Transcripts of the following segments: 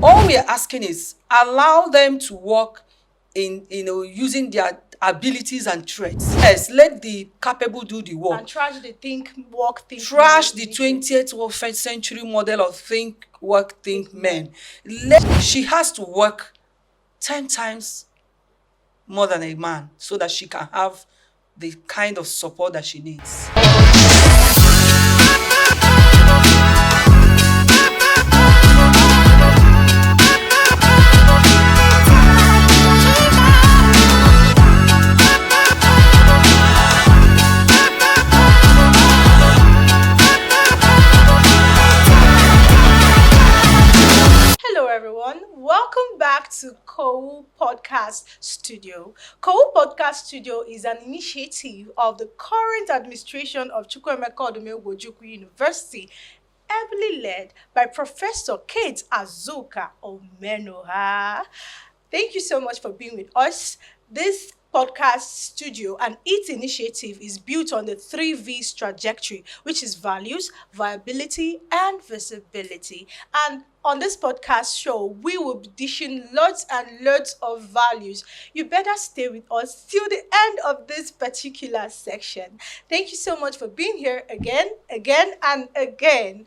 All we are asking is allow them to work in, using their abilities and traits. Yes, let the capable do the work. And trash the think, work, think. Trash the 20th century model of think, work, think men. She has to work 10 times more than a man so that she can have the kind of support that she needs. Hello, everyone. Welcome back to COOU Podcast Studio. COOU Podcast Studio is an initiative of the current administration of Chukwuemeka Odumegwu University, heavily led by Professor Kate Azuka Omenoha. Thank you so much for being with us. This podcast studio and its initiative is built on the 3V's trajectory, which is values, viability, and visibility. And on this podcast show, we will be dishing lots and lots of values. You better stay with us till the end of this particular section. Thank you so much for being here again, and again.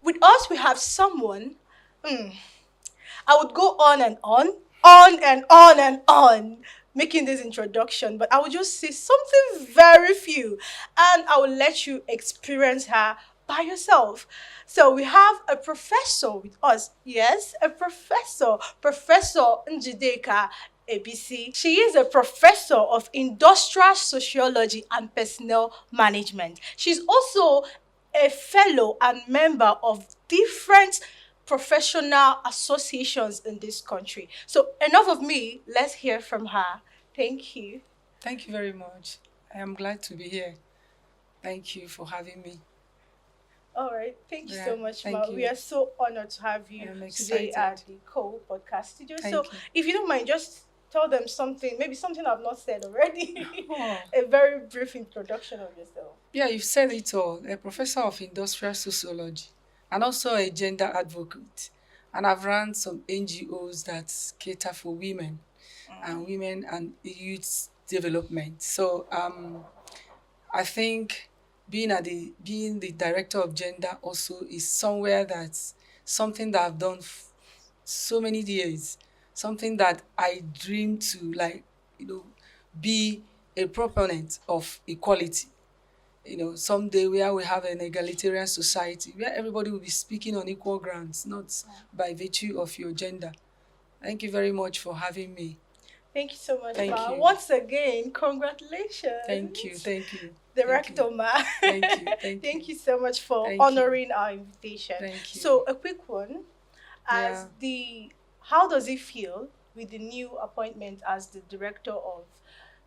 With us, we have someone. I would go on and on, making this introduction, but I would just say something very few, and I will let you experience her by yourself. So we have a professor with us. Yes, a professor, Professor Njideka Ebisi. She is a professor of industrial sociology and personnel management. She's also a fellow and member of different professional associations in this country. So enough of me, let's hear from her. Thank you. Thank you very much. I am glad to be here. Thank you for having me. All right. Thank you so much, thank Ma. you. We are so honored to have you I'm today excited. at the COOU Podcast Studio. Thank So you. if you don't mind, just tell them something, maybe something I've not said already. Oh. A very brief introduction of yourself. Yeah, you've said it all. A professor of industrial sociology and also a gender advocate. And I've run some NGOs that cater for women and youth development. So I think being the director of gender also is somewhere that's something that I've done so many years, something that I dream to be a proponent of equality. Someday where we have an egalitarian society where everybody will be speaking on equal grounds, not by virtue of your gender. Thank you very much for having me. Thank you so much, Thank Ma. you. Once again, congratulations. Thank you. Director, Ma. Thank you. Thank you so much for Thank you. honoring our invitation. Thank you. So, a quick one. How does it feel with the new appointment as the director of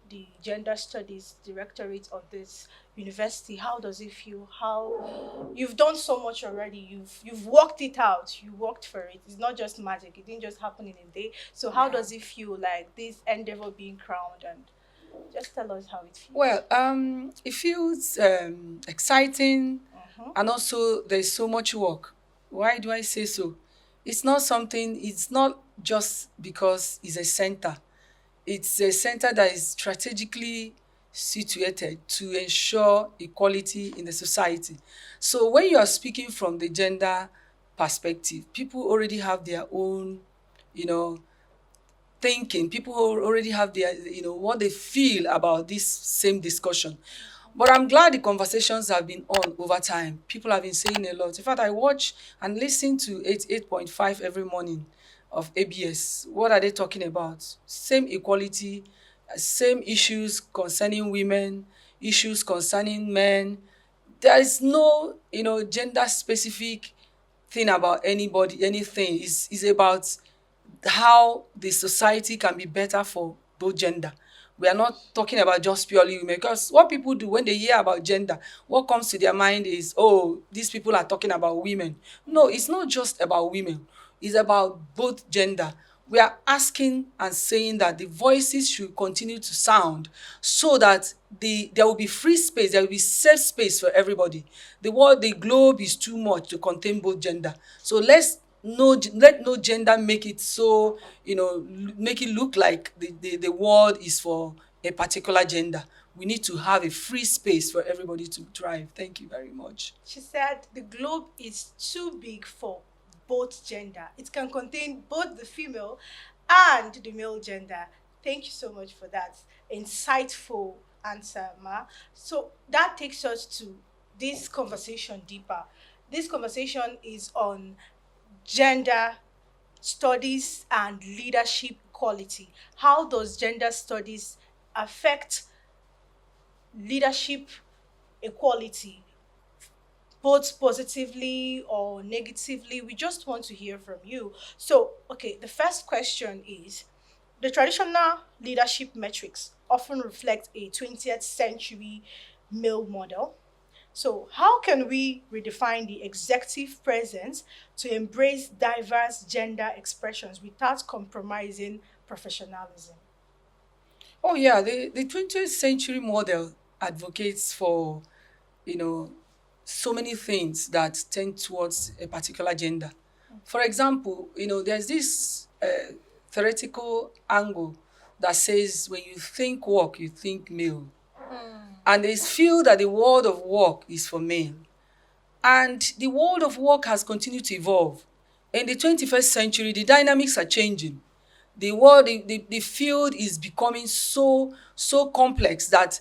the Gender Studies Directorate of this university? How does it feel? How you've done so much already. You've worked it out. You worked for it. It's not just magic. It didn't just happen in a day. So how does it feel like this endeavor being crowned? And just tell us how it feels. Well, it feels exciting, and also there's so much work. Why do I say so? It's not just because it's a center. It's a center that is strategically situated to ensure equality in the society. So when you are speaking from the gender perspective, people already have their own, thinking. People already have their, what they feel about this same discussion. But I'm glad the conversations have been on over time. People have been saying a lot. In fact, I watch and listen to 8.5 every morning of ABS. What are they talking about? Same equality, same issues concerning women, issues concerning men. There is no, gender specific thing about anybody, anything. It's about how the society can be better for both gender. We are not talking about just purely women, because what people do when they hear about gender, what comes to their mind is, oh, these people are talking about women. No, it's not just about women. It's about both gender. We are asking and saying that the voices should continue to sound, so that there will be free space, there will be safe space for everybody. The globe is too much to contain both gender. So let no gender make it so, make it look like the world is for a particular gender. We need to have a free space for everybody to thrive. Thank you very much. She said the globe is too big for both gender. It can contain both the female and the male gender. Thank you so much for that insightful answer, Ma. So that takes us to this conversation deeper. This conversation is on gender studies and leadership quality. How does gender studies affect leadership equality, both positively or negatively? We just want to hear from you. So, okay, the first question is, the traditional leadership metrics often reflect a 20th century male model. So, how can we redefine the executive presence to embrace diverse gender expressions without compromising professionalism? Oh yeah, the 20th century model advocates for, you know, so many things that tend towards a particular gender. For example, there's this theoretical angle that says when you think work, you think male. And they feel that the world of work is for men. And the world of work has continued to evolve. In the 21st century, the dynamics are changing. The field is becoming so complex that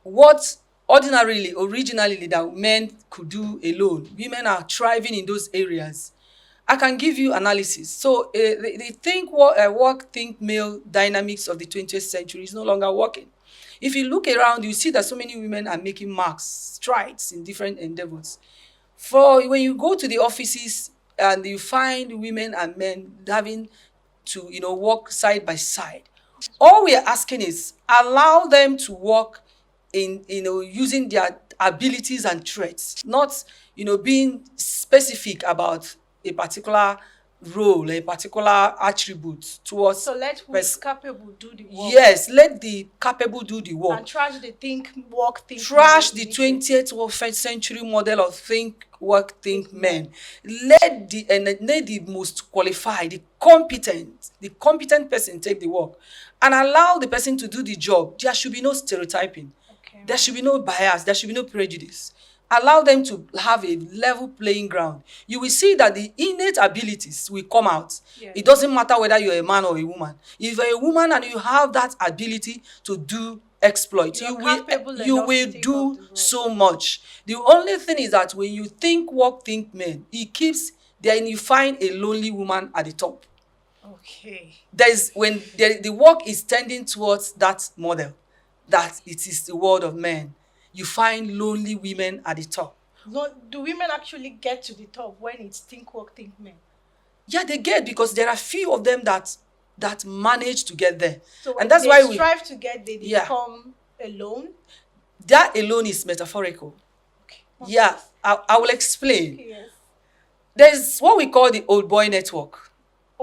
what originally that men could do alone, women are thriving in those areas. I can give you analysis. So the work think male dynamics of the 20th century is no longer working. If you look around, you see that so many women are making marks, strides in different endeavors. For when you go to the offices and you find women and men having to, work side by side. All we are asking is allow them to work in, using their abilities and traits, not, being specific about a particular role, a particular attribute towards. So let who is capable do the work. Yes, let the capable do the work. And trash the think trash the 20th century model of think work think men. Let the most qualified, the competent person take the work, and allow the person to do the job. There should be no stereotyping. Okay. There should be no bias. There should be no prejudice. Allow them to have a level playing ground. You will see that the innate abilities will come out. Yes. It doesn't matter whether you're a man or a woman. If you're a woman and you have that ability to do exploits, you will do so much. The only thing is that when you think work, think men, then you find a lonely woman at the top. Okay. When the work is tending towards that model, that it is the world of men, you find lonely women at the top. Do women actually get to the top when it's think work, think men? Yeah, they get, because there are few of them that manage to get there. So and that's why we strive to get there, they become alone? That alone is metaphorical. Okay. Yeah, I will explain. Okay, yes. There's what we call the old boy network.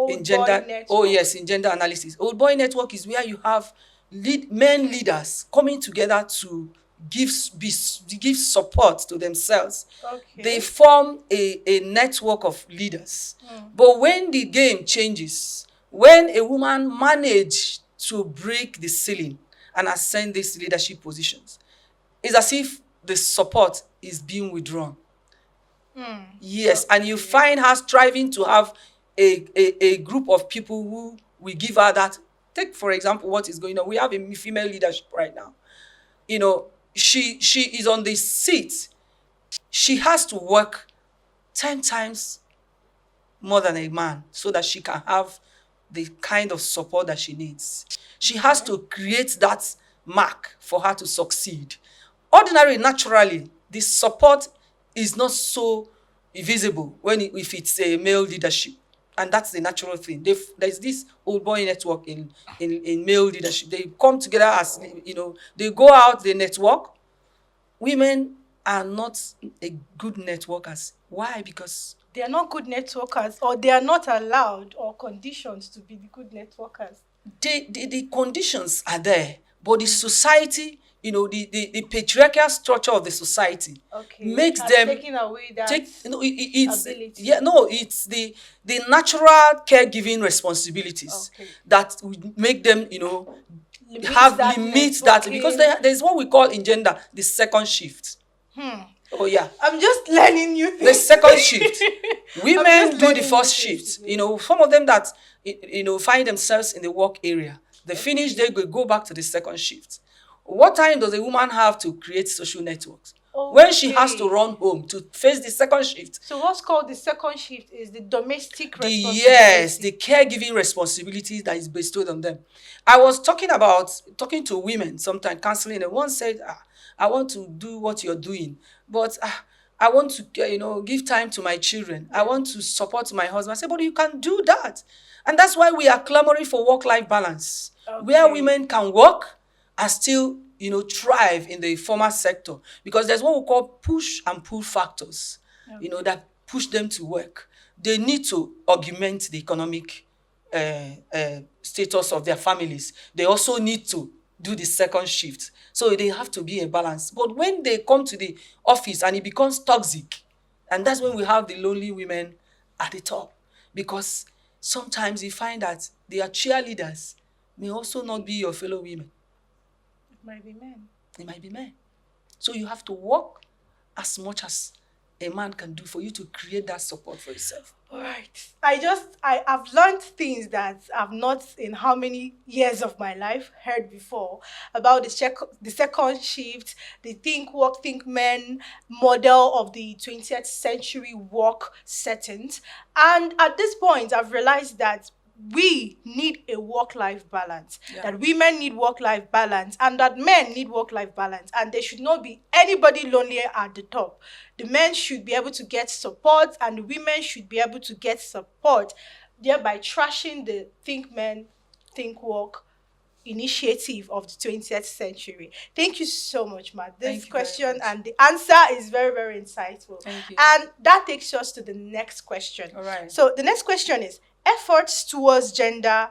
In gender analysis. Old boy network is where you have men leaders coming together to give support to themselves. Okay. They form a network of leaders. But when the game changes, when a woman managed to break the ceiling and ascend these leadership positions, it's as if the support is being withdrawn. Yes, and you find her striving to have a group of people who will give her that. Take, for example, what is going on. We have a female leadership right now. She is on the seat. She has to work 10 times more than a man so that she can have the kind of support that she needs. She has to create that mark for her to succeed. Ordinarily, naturally, the support is not so visible if it's a male leadership. and that's the natural thing. There's this old boy network in male leadership. They come together as, they go out, they network. Women are not a good networkers. Why? Because They are not good networkers, or they are not allowed or conditioned to be the good networkers. the conditions are there, but the society, the patriarchal structure of the society Okay, makes has them taken away that take, it's, ability. yeah, no, it's the natural caregiving responsibilities Okay. that would make them, Limits have that limits that, because networking. there's what we call in gender the second shift. Oh yeah. I'm just learning new The things. second shift. I'm Women just do the learning first new things shift. today. Some of them that find themselves in the work area. They finish, they go back to the second shift. What time does a woman have to create social networks? When she has to Okay. run home to face the second shift. So what's called the second shift is the domestic The responsibility. yes, the caregiving responsibility that is bestowed on them. I was talking to women sometime, counseling, and one said, I want to do what you're doing, but I want to give time to my children. I want to support my husband. I said, but you can do that. And that's why we are clamoring for work-life balance, where Okay. women can work and still thrive in the formal sector, because there's what we call push and pull factors, that push them to work. They need to augment the economic status of their families. They also need to do the second shift. So they have to be a balance. But when they come to the office and it becomes toxic, and that's when we have the lonely women at the top. Because sometimes you find that their cheerleaders may also not be your fellow women. It might be men. It might be men. So you have to work as much as a man can do for you to create that support for yourself. All right. I've learned things that I've not in how many years of my life heard before about the second shift, the think work, think men model of the 20th century work settings. And at this point, I've realized that we need a work-life balance, that women need work-life balance, and that men need work-life balance, and there should not be anybody lonelier at the top. The men should be able to get support, and the women should be able to get support, thereby trashing the think men, think work initiative of the 20th century. Thank you so much, Matt. Thank This you very question much. and the answer is very, very insightful. Thank you. And that takes us to the next question. All right. So the next question is, efforts towards gender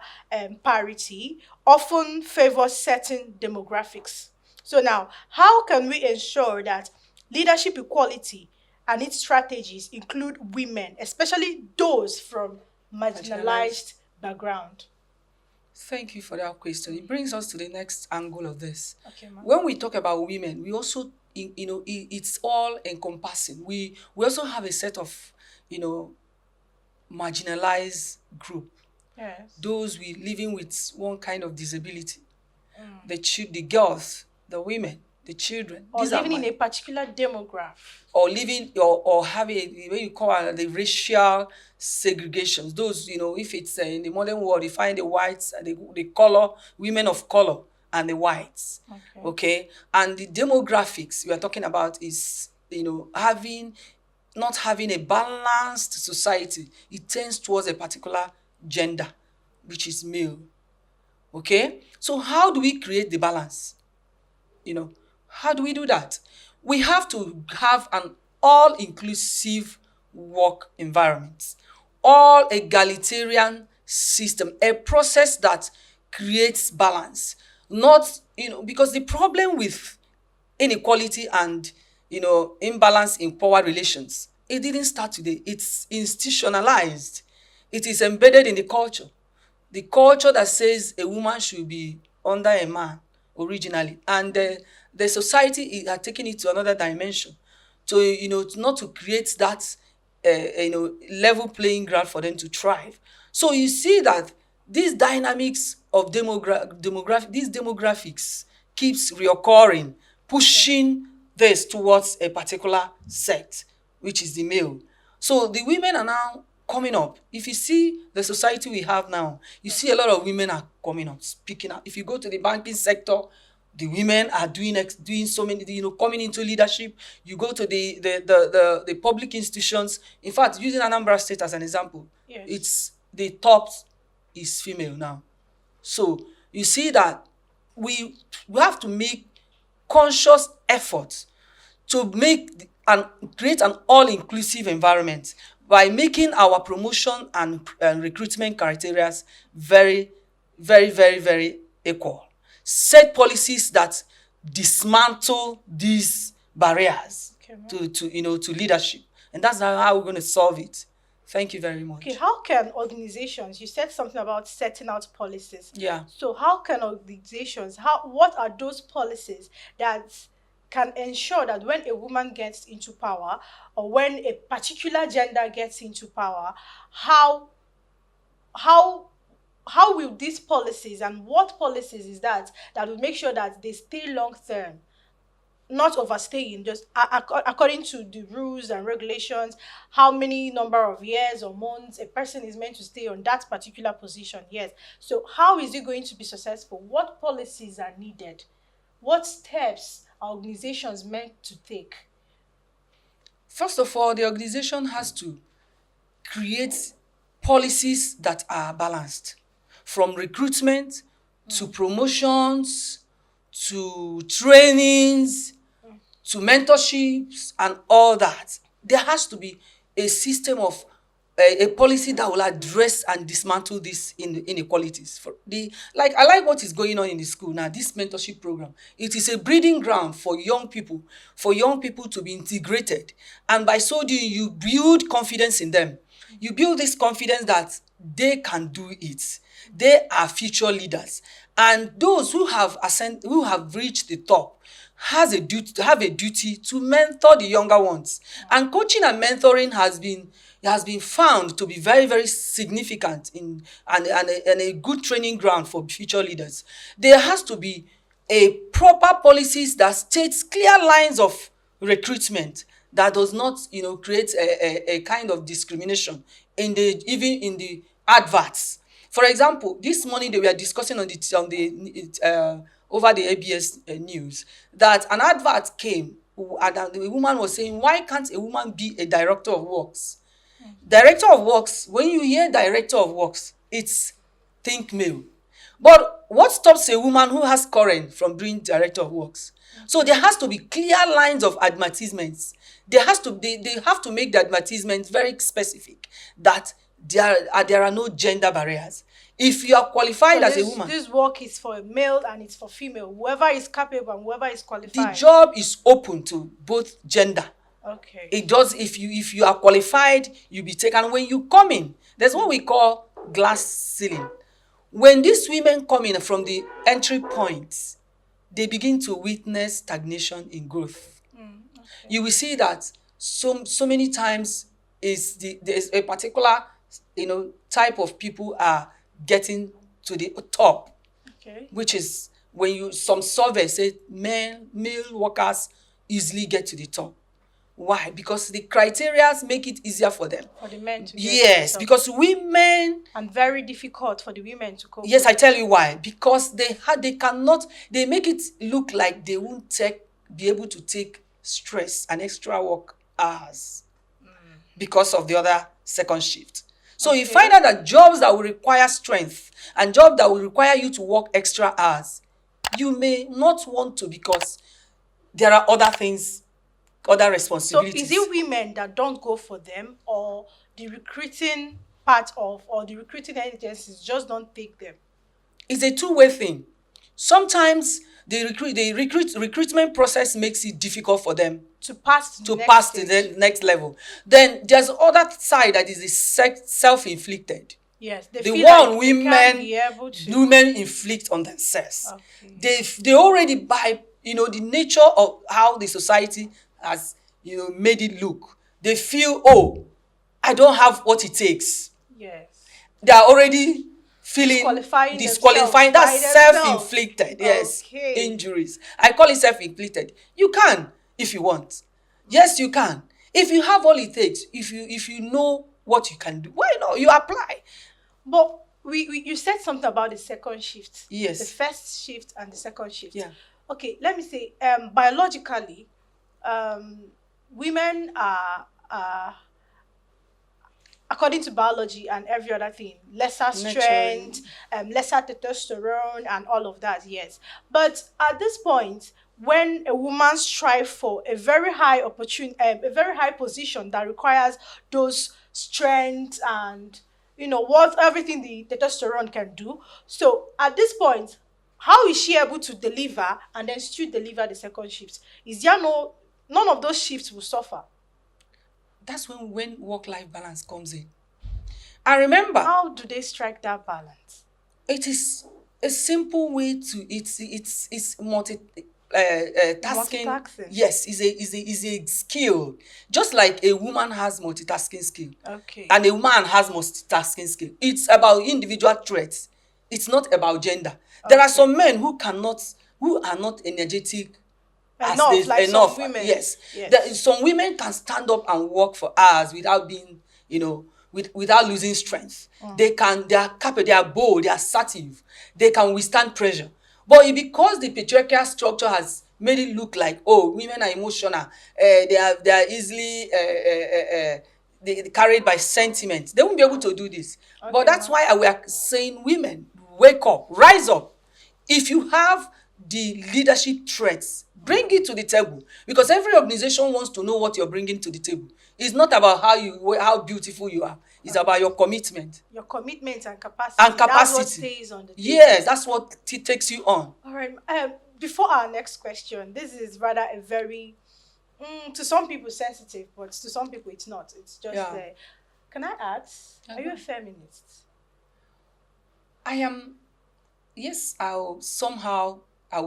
parity often favor certain demographics. So now, how can we ensure that leadership equality and its strategies include women, especially those from marginalized background? Thank you for that question. It brings us to the next angle of this. Okay, ma'am. When we talk about women, we also, it's all encompassing. We also have a set of, marginalized group. Yes. Those living with one kind of disability. The girls, the women, the children. Or These living are in a particular demographic. or living or having what you call the racial segregations. Those, if it's in the modern world, you find the whites and the color, women of color and the whites. Okay. And the demographics we are talking about is, not having a balanced society. It tends towards a particular gender, which is male. Okay. So how do we create the balance? How do we do that? We have to have an all-inclusive work environment, all egalitarian system, a process that creates balance. Not, because the problem with inequality and, imbalance in power relations, it didn't start today. It's institutionalized. It is embedded in the culture. The culture that says a woman should be under a man originally, and the society has taken it to another dimension, to not to create that level playing ground for them to thrive. So you see that these dynamics of these demographics keeps reoccurring, pushing this towards a particular sect, which is the male. So the women are now coming up. If you see the society we have now, you see a lot of women are coming up, speaking up. If you go to the banking sector, The women are doing so many, coming into leadership. You go to the public institutions. In fact, using Anambra State as an example, Yes. it's the top is female now. So you see that we have to make conscious efforts to and create an all-inclusive environment by making our promotion and recruitment criteria very, very, very, very equal. Set policies that dismantle these barriers Okay, ma'am. to leadership, and that's how we're going to solve it. Thank you very much. Okay, how can organizations, you said something about setting out policies. Yeah. So how can organizations, what are those policies that can ensure that when a woman gets into power or when a particular gender gets into power, how will these policies, and what policies is that will make sure that they stay long term? Not overstaying, just according to the rules and regulations, how many number of years or months a person is meant to stay on that particular position. Yes. So how is it going to be successful? What policies are needed? What steps are organizations meant to take? First of all, the organization has to create policies that are balanced, from recruitment to promotions to trainings to mentorships and all that. There has to be a system of a policy that will address and dismantle these inequalities. I like what is going on in the school now, this mentorship program. It is a breeding ground for young people to be integrated, and by so doing, you build confidence in them. You build this confidence that they can do it. They are future leaders, and those who have reached the top have a duty to mentor the younger ones. And coaching and mentoring has been found to be very, very significant and a good training ground for future leaders. There has to be a proper policies that states clear lines of recruitment that does not create a kind of discrimination even in the adverts. For example, this morning they were discussing on the over the ABS news that an advert came, and the woman was saying, why can't a woman be a director of works? Director of works, when you hear director of works, it's think male. But what stops a woman who has current from being director of works? So there has to be clear lines of advertisements. They have to make the advertisements very specific that there are no gender barriers. If you are qualified So as a woman, this work is for male and it's for female. Whoever is capable and whoever is the qualified. job is open to both gender. Okay. It does. If you are qualified, you'll be taken. When you come in, there's what we call glass ceiling. When these women come in from the entry point, they begin to witness stagnation in growth. Okay. You will see that so many times there's a particular type of people are getting to the top, Okay. which is when some surveys say male workers easily get to the top. Why? Because the criteria make it easier for them. For the men to get Yes, to the top. because women. And very difficult for the women to cope. Yes, I tell you why. Because they make it look like they won't be able to take stress and extra work hours because of the other second shift. So you find out that jobs that will require strength and jobs that will require you to work extra hours, you may not want to because there are other things, other So responsibilities. is it women that don't go for them, or the recruiting part of, or the recruiting agencies just don't take them? It's a two-way thing. Sometimes the recruitment process makes it difficult for them To pass to pass to the next level. Then there's other side that is the self-inflicted. Yes, they The feel one like they can't be able to. women inflict on themselves. Okay. They already by the nature of how the society has made it look. They feel, oh, I don't have what it takes. Yes. They are already feeling Disqualifying disqualifying. themselves That's by themselves. self-inflicted. Yes. Okay. Injuries. I call it self-inflicted. You can if you want. Yes, you can. If you have all it takes, if you know what you can do, why not? You apply. But you said something about the second shift. Yes. The first shift and the second shift. Yeah. Okay, let me say, biologically, um, women are, according to biology and every other thing, lesser strength, Naturally. lesser testosterone, and all of that. Yes, but at this point, when a woman strives for a very high opportunity, a very high position that requires those strength and what everything the testosterone can do. So at this point, how is she able to deliver and then still deliver the second shift? Is there none of those shifts will suffer? That's when work-life balance comes in. And remember, How do they strike that balance? it is a simple way to it's multi It's tasking. multitasking. Yes, is a skill. Just like a woman has multitasking skill Okay. and a man has multitasking skill. It's about individual traits. It's not about gender. There are Okay. some men who are not energetic as Enough, there's like some enough. women. Yes, Yes. some women can stand up and work for hours without being, without losing strength. They are capable, they are bold, they are assertive, they can withstand pressure. But because the patriarchal structure has made it look like, oh, women are emotional, they are easily carried by sentiment, they won't be able to do this. But Okay, that's ma. why we are saying, women, wake up, rise up. If you have the leadership traits, bring it to the table, because every organization wants to know what you're bringing to the table. It's not about how beautiful you are. It's about your commitment Your commitment and and capacity. That's what capacity. stays on the table. Yes, that's what takes you on. All right. Before our next question, this is rather a very, to some people sensitive, but to some people it's not. It's just Yeah. there. Can I ask, are you a Uh-huh. feminist? I am. Yes, I will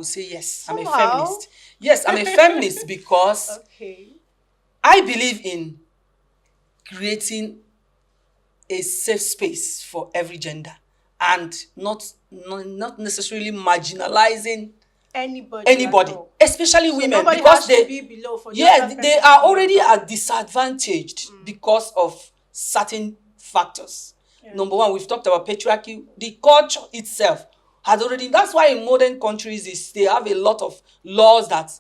say yes. I'm a Somehow. feminist. Yes, I'm a feminist because Okay. I believe in creating a safe space for every gender, and not necessarily marginalizing Anybody at anybody, all. especially So women, nobody because has to they, be below for the other yes, they person to are be on already top. at disadvantaged because of certain factors. Yeah. Number one, we've talked about patriarchy. The culture itself has already, that's why in modern countries they have a lot of laws that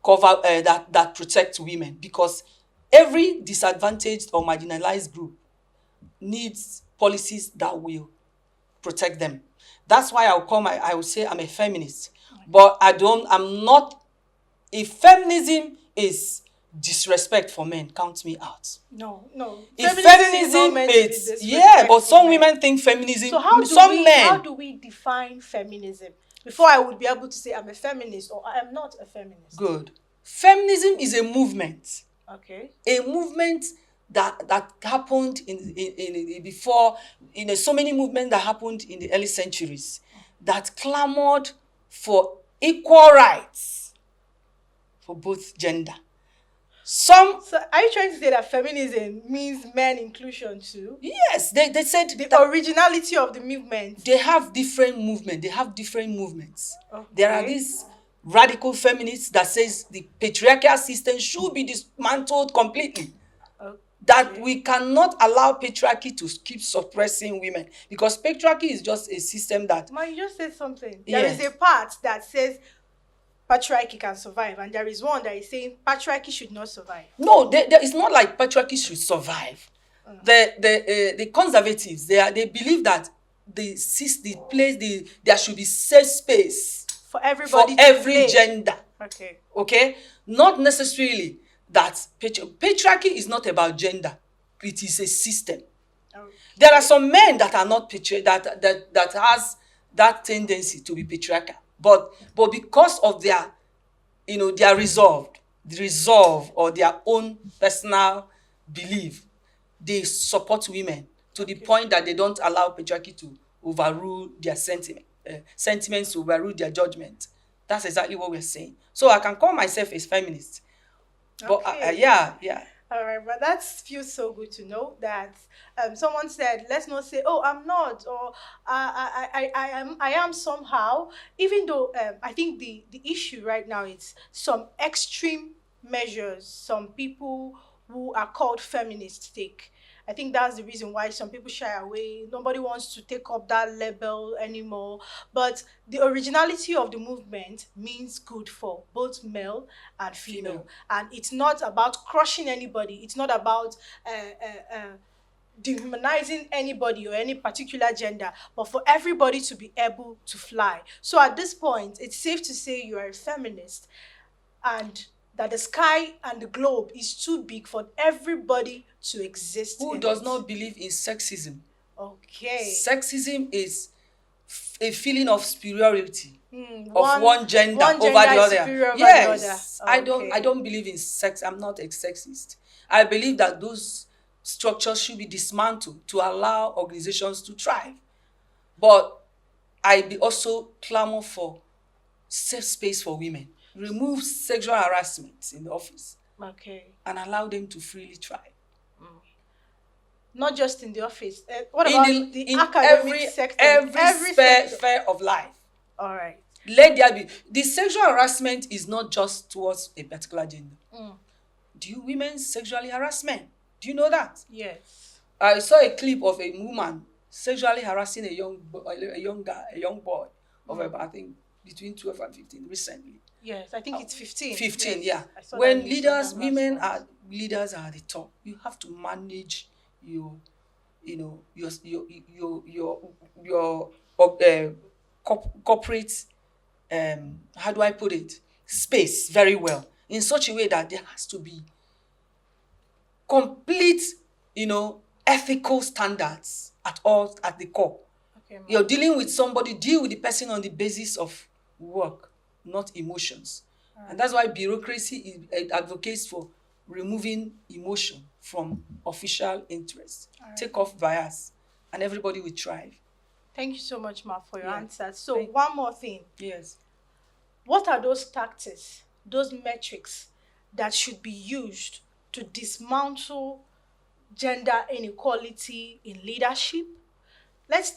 cover that protect women, because every disadvantaged or marginalized group needs policies that will protect them. That's why I will say I'm a feminist. But I'm not. If feminism is disrespect for men, count me out. No, no. If Feminism is not feminism, meant to be it's, yeah, but disrespectful, some man. women think So feminism, how do some we how men, do we define feminism before I would be able to say I'm a feminist or I am not a feminist? good. Feminism is a movement. Okay. A movement that happened before, so many movements that happened in the early centuries that clamored for equal rights for both gender. Some, So are you trying to say that feminism means men inclusion too? yes, they said The that originality of the movement. they have different movements. They have different movements. There are Okay. these radical feminists that says the patriarchal system should be dismantled completely. That Okay. we cannot allow patriarchy to keep suppressing women, because patriarchy is just a system that, Ma, you just said something. There is a yes, part that says patriarchy can survive, and there is one that is saying patriarchy should not survive. no, it's not like patriarchy should survive. The conservatives, they believe that there should be safe space For for everybody to every play. gender. Okay. Okay, not necessarily that patriarchy is not about gender. It is a system. Okay. There are some men that are not that has that tendency to be patriarchal, but because of their, their resolve or their own personal belief, they support women to the Okay. point that they don't allow patriarchy to overrule their sentiments to overrule their judgment. That's exactly what we're saying. So I can call myself a feminist, but Okay. yeah, yeah. All right, but that feels so good to know that someone said, let's not say, oh, I'm not, or I am somehow, even though I think the issue right now is some extreme measures some people who are called feminists take. I think that's the reason why some people shy away. Nobody wants to take up that label anymore. But the originality of the movement means good for both male and female. Female. And it's not about crushing anybody. It's not about dehumanizing anybody or any particular gender, but for everybody to be able to fly. So at this point, it's safe to say you are a feminist, and that the sky and the globe is too big for everybody to exist Who in does it. not believe in sexism? Okay. Sexism is a feeling of superiority Hmm, of one gender one over gender the is other. superior over the Yes, other. I don't believe in sex. I'm not a sexist. I believe that those structures should be dismantled to allow organizations to thrive. But I be also clamor for safe space for women. Remove sexual harassment in the office Okay. and allow them to freely thrive. Not just in the office. What In about the in academic sector? every Every sphere, sector. sphere of life. All right. Let there be the sexual harassment is not just towards a particular gender. Do you women sexually harass men? Do you know that? Yes. I saw a clip of a woman sexually harassing a young boy of about, I think, between 12 and 15 recently. Yes, I think it's 15. 15, Yes, yeah. I saw When that news on leaders, them last women month. are leaders are at the top. You have to manage your, your corporate, how do I put it, space very well in such a way that there has to be complete, ethical standards at the core. Okay, You're dealing with somebody, deal with the person on the basis of work, not emotions. And that's why bureaucracy advocates for removing emotion from official interests. Take off bias, and everybody will thrive. Thank you so much, Ma, for your Yeah. answers. So, one more thing. Yes. What are those tactics, those metrics that should be used to dismantle gender inequality in leadership? Let's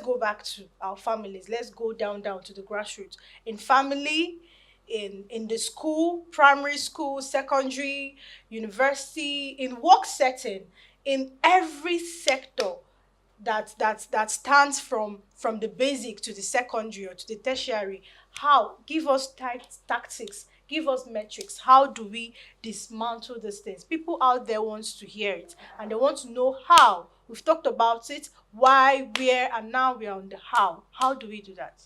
go back to our families. Let's go down to the grassroots. In family, in the school, primary school, secondary, university, in work setting, in every sector that stands from the basic to the secondary or to the tertiary. How? Give us tactics, give us metrics. How do we dismantle these things? People out there wants to hear it, and they want to know how. We've talked about it, why, where, and now we are on the how. How do we do that?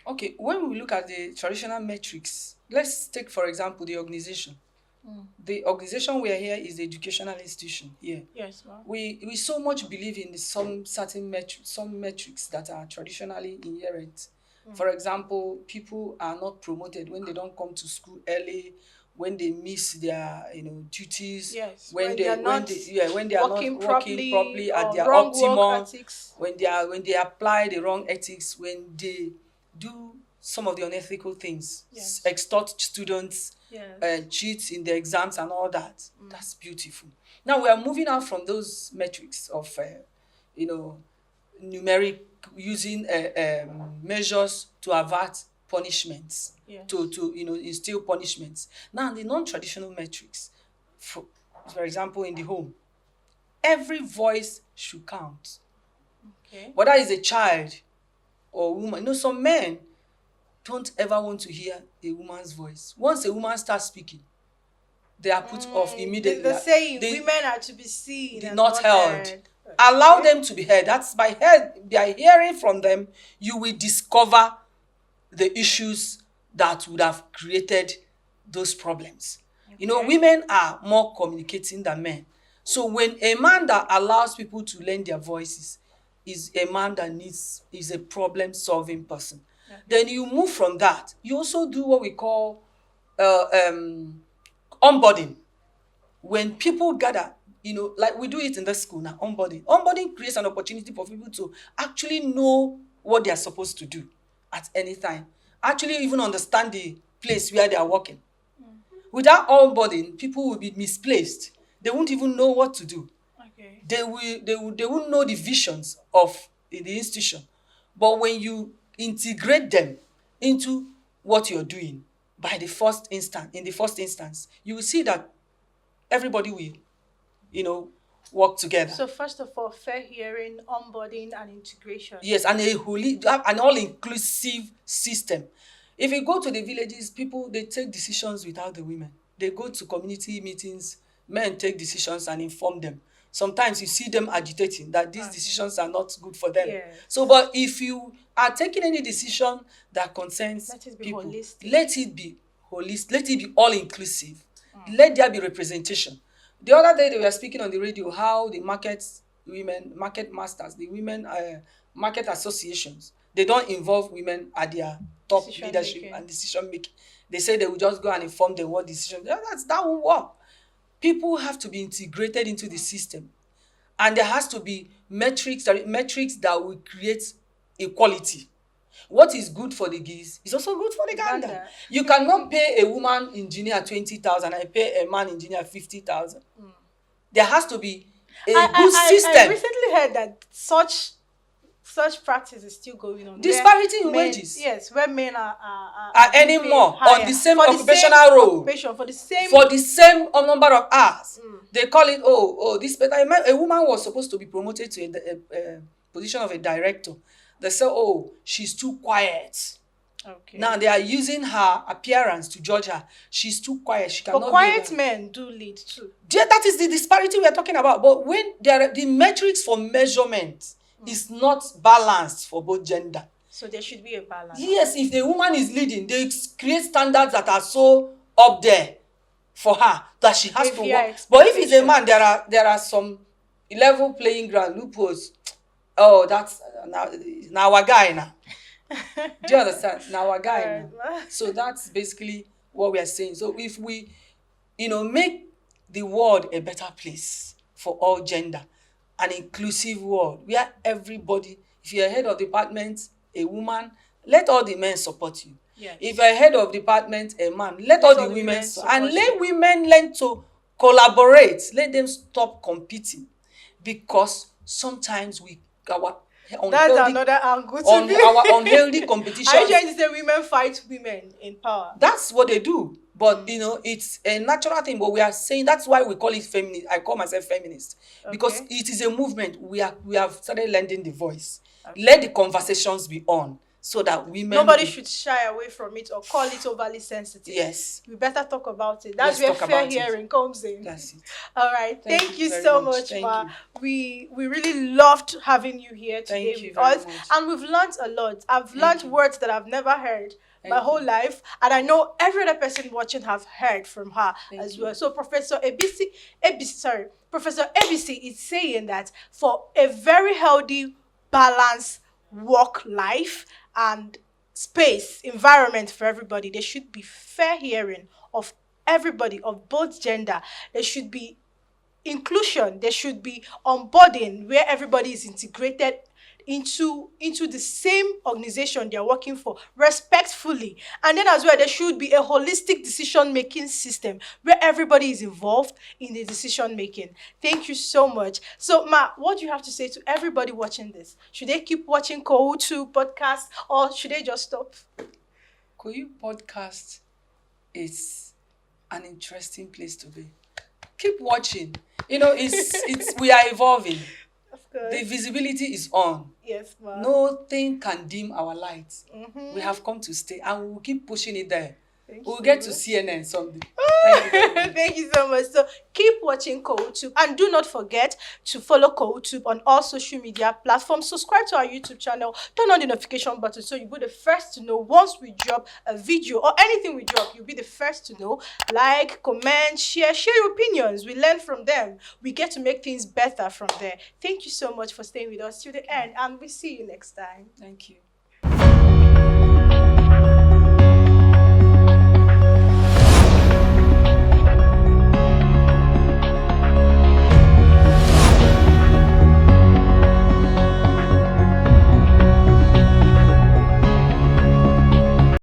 Okay, when we look at the traditional metrics, let's take, for example, the organization. The organization we are here is the educational institution here. Yes, ma'am. We so much believe in some certain metrics that are traditionally inherent. For example, people are not promoted when they don't come to school early, when they miss their duties, Yes, when when they they are not when they are not working working properly at or their wrong work optimum, ethics. when they apply the wrong ethics, when they do some of the unethical things, Yes. extort students, Yes. cheat in the exams and all that. That's beautiful. Now we are moving out from those metrics of numeric, using measures to avert punishments, Yes. to instill punishments. Now the non-traditional metrics, for example, in the home, every voice should count, Okay. whether it's a child or woman. Some men don't ever want to hear a woman's voice. Once a woman starts speaking, they are put off immediately. The saying, women are to be seen and not held. heard. Allow them to be heard. That's by hearing from them, you will discover the issues that would have created those problems. Okay. Women are more communicating than men. So when a man that allows people to lend their voices is a man that is a problem-solving person. Then you move from that. You also do what we call onboarding. When people gather, like we do it in the school now, onboarding. Onboarding creates an opportunity for people to actually know what they are supposed to do at any time. Actually even understand the place where they are working. Without onboarding, people will be misplaced. They won't even know what to do. Okay. They won't know the visions of the institution. But when you integrate them into what you're doing in the first instance, you will see that everybody will, work together. So first of all, fair hearing, onboarding, and integration. Yes, and an all-inclusive system. If you go to the villages, people, they take decisions without the women. They go to community meetings, men take decisions and inform them. Sometimes you see them agitating that these decisions are not good for them. Yes. So, but if you are taking any decision that concerns Let it be people, holistic. let it be holistic, let it be all-inclusive. Let there be representation. The other day they were speaking on the radio how the market masters, the women market associations, they don't involve women at their top Decision leadership making. and decision making. They say they will just go and inform them what decision. That won't work. People have to be integrated into the system, and there has to be metrics that will create equality. What is good for the geese is also good for the gander. Gander. You cannot pay a woman engineer 20,000 and pay a man engineer 50,000. There has to be a good system. I recently heard that such practice is still going on. Disparity in wages. Yes, where men are earning paid more higher on the same for occupational role. for the same number of hours. They call it, this better. A woman was supposed to be promoted to a position of a director. They say, she's too quiet. Okay. Now they are using her appearance to judge her. She's too quiet. She cannot. But quiet men do lead too. Yeah, that is the disparity we are talking about. But when the metrics for measurement is not balanced for both gender. So there should be a balance. Yes, if the woman is leading, they create standards that are so up there for her that she has to work. But if it's a man, there are some level playing ground loopholes. Oh, that's now our guy now. Do you understand? Now our guy now. So that's basically what we are saying. So if we, make the world a better place for all gender, an inclusive world where everybody, if you're head of department, a woman, let all the men support you. Yes. If you're head of department, a man, let all the women support you. And let women learn to collaborate. Let them stop competing, because sometimes that's another angle to be. Our unhealthy competition. Are you trying to say women fight women in power? That's what they do. But it's a natural thing. But we are saying that's why we call it feminist. I call myself feminist because it is a movement. We have started lending the voice. Okay. Let the conversations be on, so that nobody should shy away from it or call it overly sensitive. Yes, we better talk about it. That's where fair hearing comes in. That's it. All right. Thank you so much, Ma. We really loved having you here today with us, and we've learned a lot. I've learned words that I've never heard my whole life, and I know every other person watching have heard from her as well. So Professor Ebisi is saying that for a very healthy, balanced work life and space environment for everybody, there should be fair hearing of everybody, of both gender. There should be inclusion. There should be onboarding where everybody is integrated into the same organization they're working for respectfully. And then as well, there should be a holistic decision-making system where everybody is involved in the decision-making. Thank you so much. So, Ma, what do you have to say to everybody watching this? Should they keep watching COOU Podcast, or should they just stop? COOU Podcast is an interesting place to be. Keep watching. It's we are evolving. The visibility is on. Yes, ma'am. Nothing can dim our lights. We have come to stay, and we will keep pushing it there. We'll get to CNN someday. Thank you so much. So keep watching COOU, and do not forget to follow COOU on all social media platforms. Subscribe to our YouTube channel. Turn on the notification button so you'll be the first to know once we drop a video or anything we drop. You'll be the first to know. Like, comment, share your opinions. We learn from them. We get to make things better from there. Thank you so much for staying with us till the end, and we'll see you next time. Thank you.